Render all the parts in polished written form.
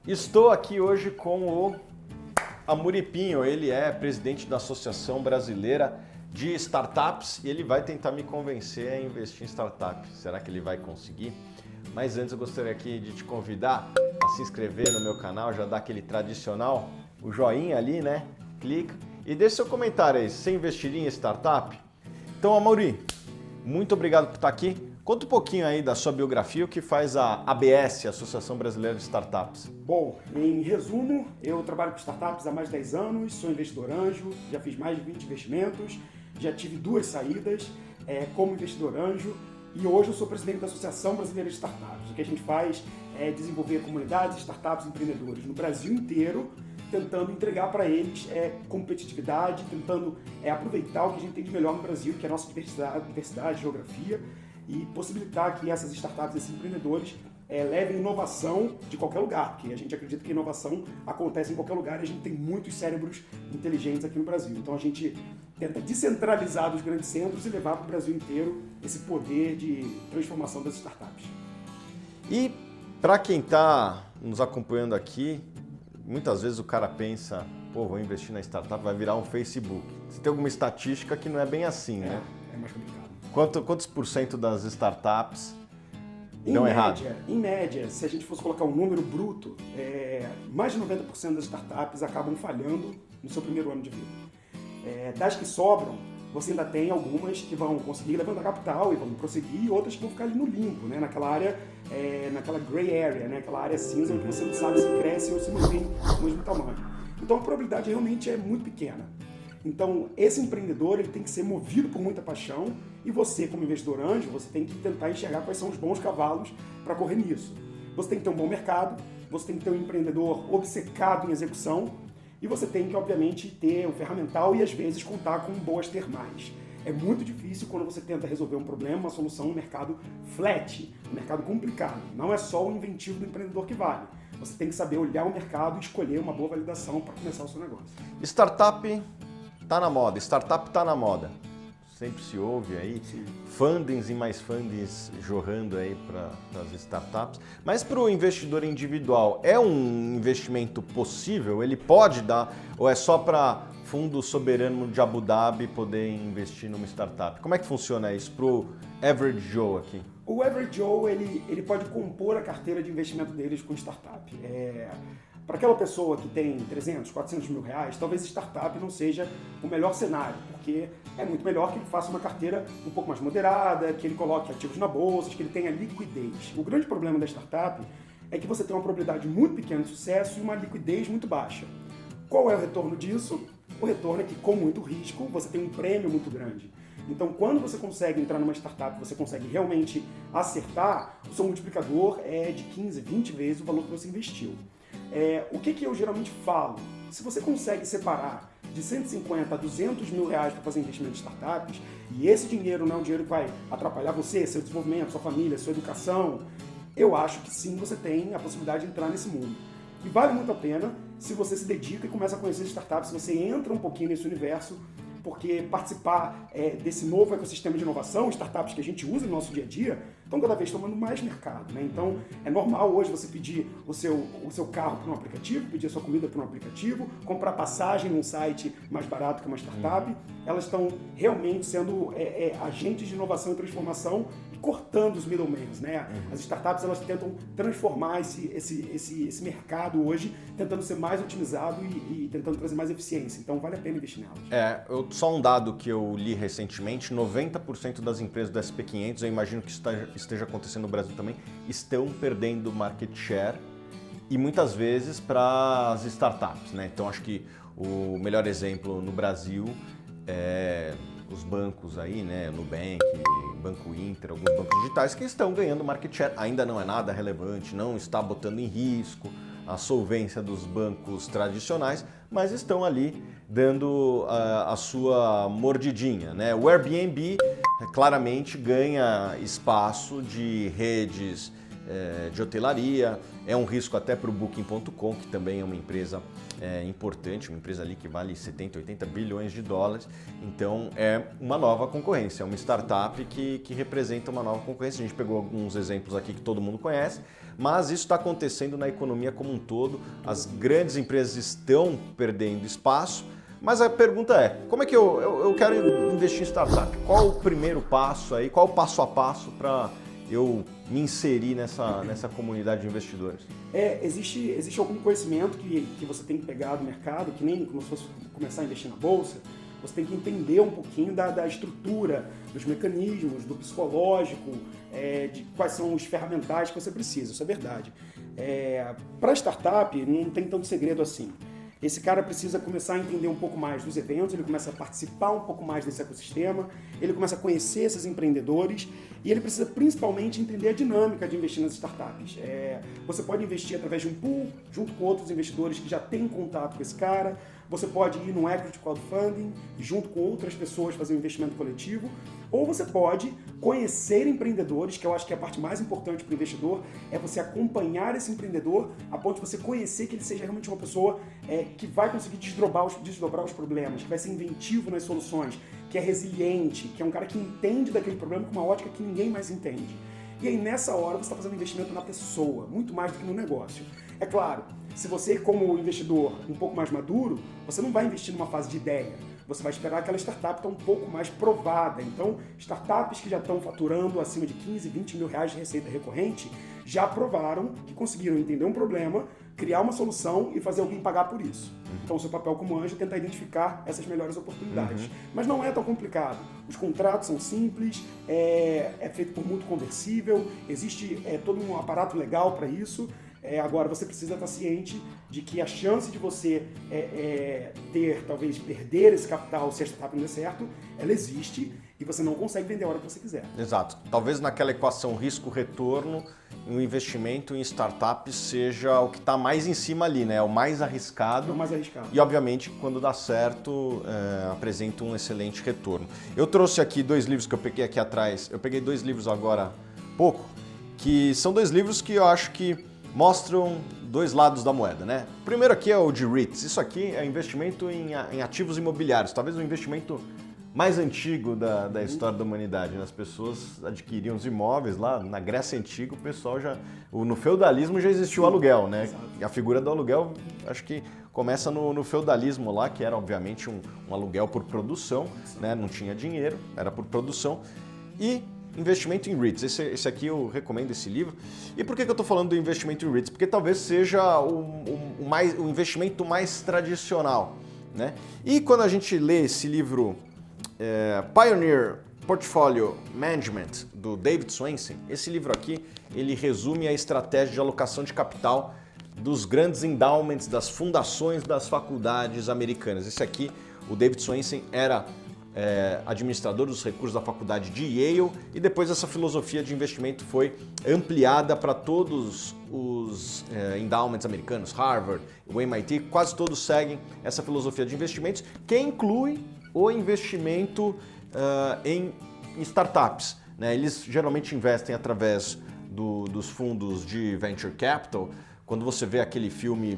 Estou aqui hoje com o Amaury Pinho, ele é presidente da Associação Brasileira de Startups e ele vai tentar me convencer a investir em startup. Será que ele vai conseguir? Mas antes eu gostaria aqui de te convidar a se inscrever no meu canal, já dá aquele tradicional, o joinha ali, né? Clica e deixa seu comentário aí, você investiria em startup? Então, Amaury, muito obrigado por estar aqui. Conta um pouquinho aí da sua biografia, o que faz a ABS, Associação Brasileira de Startups. Bom, em resumo, eu trabalho com startups há mais de 10 anos, sou investidor anjo, já fiz mais de 20 investimentos, já tive 2 saídas como investidor anjo e hoje eu sou presidente da Associação Brasileira de Startups. O que a gente faz é desenvolver comunidades, startups, empreendedores no Brasil inteiro, tentando entregar para eles competitividade, tentando aproveitar o que a gente tem de melhor no Brasil, que é a nossa diversidade, geografia, e possibilitar que essas startups, esses empreendedores, levem inovação de qualquer lugar, porque a gente acredita que a inovação acontece em qualquer lugar e a gente tem muitos cérebros inteligentes aqui no Brasil. Então a gente tenta descentralizar dos grandes centros e levar para o Brasil inteiro esse poder de transformação das startups. E para quem está nos acompanhando aqui, muitas vezes o cara pensa, pô, vou investir na startup, vai virar um Facebook. Você tem alguma estatística que não é bem assim, né? É mais complicado. Quantos por cento das startups dão errado? Em média, se a gente fosse colocar um número bruto, mais de 90% das startups acabam falhando no seu primeiro ano de vida. Das que sobram, você ainda tem algumas que vão conseguir levantar capital e vão prosseguir, e outras que vão ficar ali no limbo, né? Naquela área, naquela gray area, né? Aquela área cinza onde você não sabe se cresce ou se mantém o mesmo tamanho. Então a probabilidade realmente é muito pequena. Então, esse empreendedor ele tem que ser movido por muita paixão e você, como investidor anjo, você tem que tentar enxergar quais são os bons cavalos para correr nisso. Você tem que ter um bom mercado, você tem que ter um empreendedor obcecado em execução e você tem que, obviamente, ter um ferramental e, às vezes, contar com boas termais. É muito difícil quando você tenta resolver um problema, uma solução no mercado flat, um mercado complicado. Não é só o inventivo do empreendedor que vale. Você tem que saber olhar o mercado e escolher uma boa validação para começar o seu negócio. Startup tá na moda, startup tá na moda. Sempre se ouve aí, Sim. fundings e mais fundings jorrando aí para as startups. Mas para o investidor individual, é um investimento possível? Ele pode dar ou é só para fundo soberano de Abu Dhabi poder investir numa startup? Como é que funciona isso para o average Joe aqui? O average Joe ele pode compor a carteira de investimento deles com startup. Para aquela pessoa que tem 300, 400 mil reais, talvez startup não seja o melhor cenário, porque é muito melhor que ele faça uma carteira um pouco mais moderada, que ele coloque ativos na bolsa, que ele tenha liquidez. O grande problema da startup é que você tem uma probabilidade muito pequena de sucesso e uma liquidez muito baixa. Qual é o retorno disso? O retorno é que, com muito risco, você tem um prêmio muito grande. Então, quando você consegue entrar numa startup, você consegue realmente acertar, o seu multiplicador é de 15, 20 vezes o valor que você investiu. O que eu geralmente falo? Se você consegue separar de 150 a 200 mil reais para fazer investimento em startups, e esse dinheiro não é um dinheiro que vai atrapalhar você, seu desenvolvimento, sua família, sua educação, eu acho que sim, você tem a possibilidade de entrar nesse mundo. E vale muito a pena se você se dedica e começa a conhecer startups, se você entra um pouquinho nesse universo, porque participar desse novo ecossistema de inovação, startups que a gente usa no nosso dia a dia, estão cada vez tomando mais mercado, né? Então, é normal hoje você pedir o seu carro por um aplicativo, pedir a sua comida por um aplicativo, comprar passagem num site mais barato que uma startup. Elas estão realmente sendo agentes de inovação e transformação e cortando os middlemen, né? As startups, elas tentam transformar esse mercado hoje, tentando ser mais otimizado e tentando trazer mais eficiência. Então, vale a pena investir nelas. Só um dado que eu li recentemente, 90% das empresas do SP500, eu imagino que esteja acontecendo no Brasil também, estão perdendo market share e muitas vezes para as startups, né? Então acho que o melhor exemplo no Brasil é os bancos aí, né? Nubank, Banco Inter, alguns bancos digitais que estão ganhando market share. Ainda não é nada relevante, não está botando em risco a solvência dos bancos tradicionais, mas estão ali dando a sua mordidinha, né? O Airbnb claramente ganha espaço de redes de hotelaria, é um risco até para o Booking.com, que também é uma empresa importante, uma empresa ali que vale 70, 80 bilhões de dólares, então é uma nova concorrência, é uma startup que representa uma nova concorrência. A gente pegou alguns exemplos aqui que todo mundo conhece, mas isso está acontecendo na economia como um todo. As grandes empresas estão perdendo espaço, mas a pergunta é, como é que eu quero investir em startup? Qual o primeiro passo aí, qual o passo a passo para eu me inserir nessa comunidade de investidores? Existe algum conhecimento que você tem que pegar do mercado, que nem como se fosse começar a investir na bolsa. Você tem que entender um pouquinho da estrutura, dos mecanismos, do psicológico, de quais são os ferramentais que você precisa, isso é verdade. Para startup, não tem tanto segredo assim. Esse cara precisa começar a entender um pouco mais dos eventos, ele começa a participar um pouco mais desse ecossistema, ele começa a conhecer esses empreendedores e ele precisa principalmente entender a dinâmica de investir nas startups. Você pode investir através de um pool, junto com outros investidores que já têm contato com esse cara. Você pode ir no equity crowdfunding, junto com outras pessoas fazer um investimento coletivo, ou você pode conhecer empreendedores, que eu acho que é a parte mais importante para o investidor, é você acompanhar esse empreendedor a ponto de você conhecer que ele seja realmente uma pessoa que vai conseguir desdobrar os problemas, que vai ser inventivo nas soluções, que é resiliente, que é um cara que entende daquele problema com uma ótica que ninguém mais entende. E aí nessa hora você está fazendo investimento na pessoa, muito mais do que no negócio. É claro, se você como investidor um pouco mais maduro, você não vai investir numa fase de ideia. Você vai esperar aquela startup estar um pouco mais provada. Então, startups que já estão faturando acima de 15, 20 mil reais de receita recorrente, já provaram que conseguiram entender um problema, criar uma solução e fazer alguém pagar por isso. Então, o seu papel como anjo é tentar identificar essas melhores oportunidades. Mas não é tão complicado. Os contratos são simples, é feito por mútuo conversível, existe todo um aparato legal para isso. Agora, você precisa estar ciente de que a chance de você talvez perder esse capital se a startup não der certo, ela existe e você não consegue vender a hora que você quiser. Exato. Talvez naquela equação risco-retorno, o investimento em startups seja o que está mais em cima ali, né? O mais arriscado. É o mais arriscado. E, obviamente, quando dá certo, apresenta um excelente retorno. Eu trouxe aqui 2 livros que eu peguei aqui atrás. Eu peguei 2 livros agora há pouco, que são 2 livros que eu acho que mostram 2 lados da moeda, né? O primeiro aqui é o de REITs. Isso aqui é investimento em ativos imobiliários, talvez o investimento mais antigo da história da humanidade. Né? As pessoas adquiriam os imóveis lá na Grécia Antiga, o pessoal no feudalismo já existia o aluguel, né? E a figura do aluguel, acho que começa no feudalismo lá, que era obviamente um aluguel por produção, né? Não tinha dinheiro, era por produção. E investimento em REITs. Esse aqui eu recomendo esse livro. E por que eu estou falando do investimento em REITs? Porque talvez seja o investimento mais tradicional. Né? E quando a gente lê esse livro Pioneer Portfolio Management, do David Swensen, esse livro aqui, ele resume a estratégia de alocação de capital dos grandes endowments, das fundações das faculdades americanas. Esse aqui, o David Swensen era administrador dos recursos da faculdade de Yale e depois essa filosofia de investimento foi ampliada para todos os endowments americanos, Harvard, o MIT, quase todos seguem essa filosofia de investimentos, que inclui o investimento em startups. Né? Eles geralmente investem através dos fundos de venture capital. Quando você vê aquele filme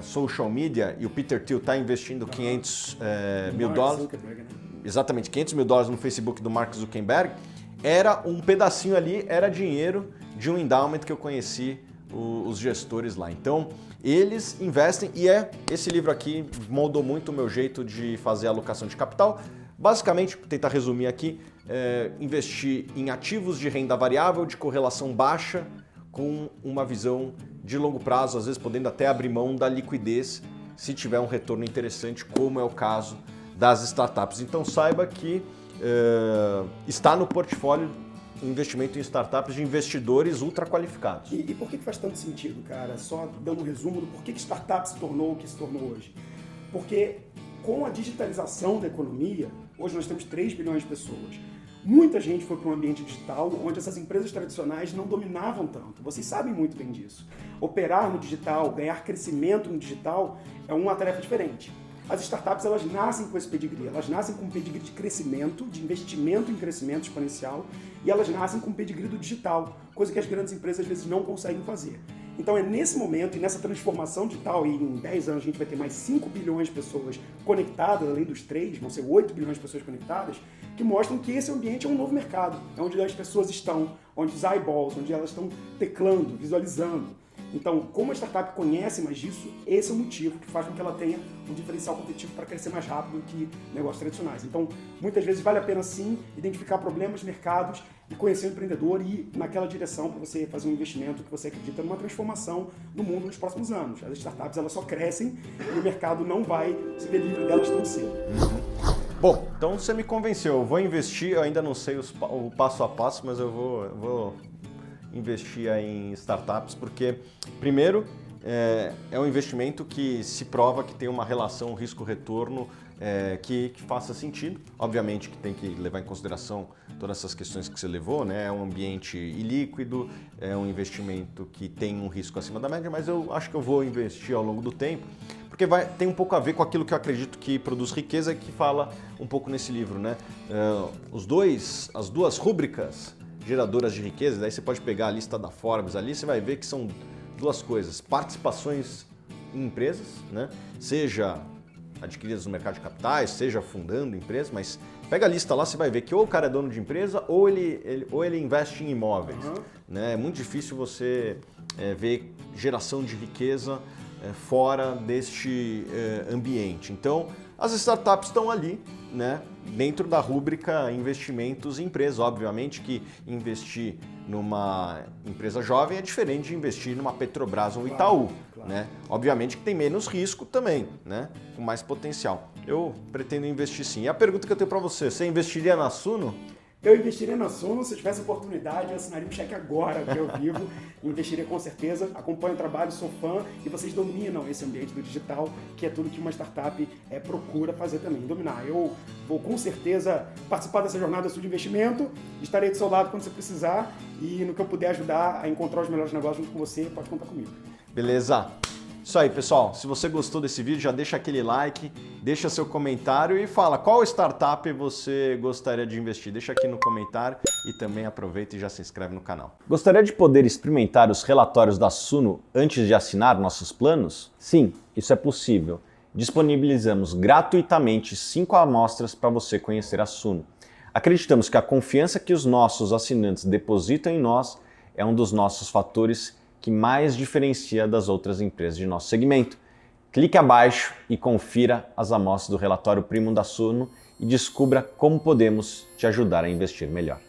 Social Media e o Peter Thiel está investindo $500 mil, exatamente, $500 mil no Facebook do Mark Zuckerberg, era um pedacinho ali, era dinheiro de um endowment que eu conheci os gestores lá. Então, eles investem e esse livro aqui moldou muito o meu jeito de fazer a alocação de capital. Basicamente, tentar resumir aqui, investir em ativos de renda variável de correlação baixa com uma visão de longo prazo, às vezes podendo até abrir mão da liquidez se tiver um retorno interessante, como é o caso das startups. Então saiba que está no portfólio um investimento em startups de investidores ultra qualificados. E por que faz tanto sentido, cara? Só dando um resumo do porquê que startup se tornou o que se tornou hoje. Porque com a digitalização da economia, hoje nós temos 3 bilhões de pessoas. Muita gente foi para um ambiente digital onde essas empresas tradicionais não dominavam tanto. Vocês sabem muito bem disso. Operar no digital, ganhar crescimento no digital é uma tarefa diferente. As startups, elas nascem com esse pedigree, elas nascem com um pedigree de crescimento, de investimento em crescimento exponencial, e elas nascem com um pedigree do digital, coisa que as grandes empresas às vezes não conseguem fazer. Então é nesse momento e nessa transformação digital, e em 10 anos a gente vai ter mais 5 bilhões de pessoas conectadas, além dos 3, vão ser 8 bilhões de pessoas conectadas, que mostram que esse ambiente é um novo mercado, é onde as pessoas estão, onde os eyeballs, onde elas estão teclando, visualizando. Então, como a startup conhece mais disso, esse é o motivo que faz com que ela tenha um diferencial competitivo para crescer mais rápido que negócios tradicionais. Então, muitas vezes vale a pena sim identificar problemas, mercados e conhecer o empreendedor e ir naquela direção para você fazer um investimento que você acredita numa transformação no mundo nos próximos anos. As startups elas só crescem e o mercado não vai se ver livre delas tão cedo. Bom, então você me convenceu. Eu vou investir, eu ainda não sei o passo a passo, mas eu vou investir em startups, porque, primeiro, é um investimento que se prova que tem uma relação risco-retorno que faça sentido. Obviamente que tem que levar em consideração todas essas questões que você levou, né? É um ambiente ilíquido, é um investimento que tem um risco acima da média, mas eu acho que eu vou investir ao longo do tempo, porque tem um pouco a ver com aquilo que eu acredito que produz riqueza e que fala um pouco nesse livro, né? As duas rúbricas geradoras de riqueza, daí você pode pegar a lista da Forbes ali, você vai ver que são duas coisas: participações em empresas, né? Seja adquiridas no mercado de capitais, seja fundando empresas, mas pega a lista lá, você vai ver que ou o cara é dono de empresa ou ele investe em imóveis. Né? É muito difícil você ver geração de riqueza fora deste ambiente. Então, as startups estão ali, né, dentro da rúbrica investimentos em empresas. Obviamente que investir numa empresa jovem é diferente de investir numa Petrobras ou Itaú. Claro. Né? Obviamente que tem menos risco também, né, com mais potencial. Eu pretendo investir sim. E a pergunta que eu tenho para você investiria na Suno? Eu investiria na Suno, se eu tivesse oportunidade, eu assinaria um cheque agora que eu vivo, investiria com certeza, acompanho o trabalho, sou fã e vocês dominam esse ambiente do digital, que é tudo que uma startup procura fazer também, dominar. Eu vou com certeza participar dessa jornada sua de investimento, estarei do seu lado quando você precisar e no que eu puder ajudar a encontrar os melhores negócios junto com você, pode contar comigo. Beleza? Isso aí, pessoal. Se você gostou desse vídeo, já deixa aquele like, deixa seu comentário e fala qual startup você gostaria de investir. Deixa aqui no comentário e também aproveita e já se inscreve no canal. Gostaria de poder experimentar os relatórios da Suno antes de assinar nossos planos? Sim, isso é possível. Disponibilizamos gratuitamente 5 amostras para você conhecer a Suno. Acreditamos que a confiança que os nossos assinantes depositam em nós é um dos nossos fatores que mais diferencia das outras empresas de nosso segmento. Clique abaixo e confira as amostras do relatório Premium da Suno e descubra como podemos te ajudar a investir melhor.